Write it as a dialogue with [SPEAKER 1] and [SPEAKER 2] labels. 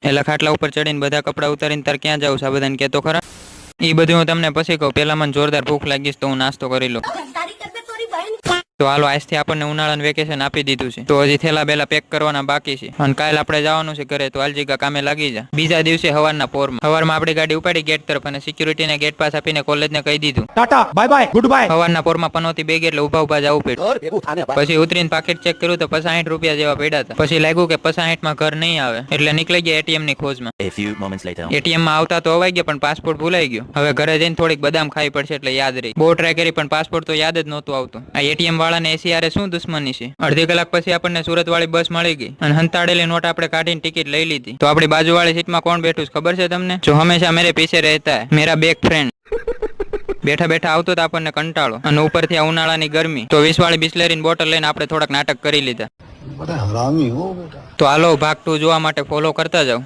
[SPEAKER 1] એટલે ખાટલા ઉપર ચડીને બધા કપડા ઉતારીને તાર ક્યાં જાવ છે આ બધાને કહેતો ખરા? એ બધું હું તમને પછી કહું. પેલા મને જોરદાર ભૂખ લાગીશ તો હું નાસ્તો કરી લઉં. તો હાલો, આજથી આપણને ઉનાળાનું વેકેશન આપી દીધું છે. તો હજી થેલા બેલા પેક કરવાના બાકી છે અને કાલ આપણે જવાનું છે ઘરે. તો આલજીગા કામે લાગી જા. બીજા દિવસે હવારના પોરમાં આપણી ગાડી ઉપાડી ગેટ તરફ અને સિક્યુરિટીને ગેટ પાસ આપીને કોલેજને કહી દીધું tata bye bye goodbye. હવારના પોરમાં પનોતી બેગ એટલે ઉભા જવું પડ્યું. પછી ઉતરીને પાકેટ ચેક કર્યું તો 65 રૂપિયા જેવા પડ્યા હતા. પછી લાગ્યું કે 65 ઘર નહીં આવે એટલે નીકળી ગયા એટીએમ ની ખોજમાં. એટીએમ માં આવતા તો અવાઈ ગયા પણ પાસપોર્ટ ભૂલાઈ ગયો. હવે ઘરે જઈને થોડીક બદામ ખાઈ પડશે એટલે યાદ રહી. બહુ ટ્રાય કરી પણ પાસપોર્ટ તો યાદ જ નહોતું આવતું. આ એટીએમ વાળાને એસીઆર શું દુશ્મની છે? અડધી કલાક પછી આપણને સુરત વાળી બસ મળી ગઈ અને હંતાડેલી નોટ આપણે કાઢીને ટિકિટ લઈ લીધી. તો આપણી બાજુ વાળી સીટમાં કોણ બેઠું ખબર છે તમને? જો હંમેશા મેરે પીછે રહેતા હે, મેરા બેક ફ્રેન્ડ. બેઠા બેઠા આવતો તો આપણને કંટાળો અને ઉપરથી આ ઉનાળાની ગરમી. તો 20 વાળી બિસ્લેરીની બોટલ લઈને આપણે થોડાક નાટક કરી લીધા. તો હાલો, ભાગ 2 જોવા માટે ફોલો કરતા જાવ.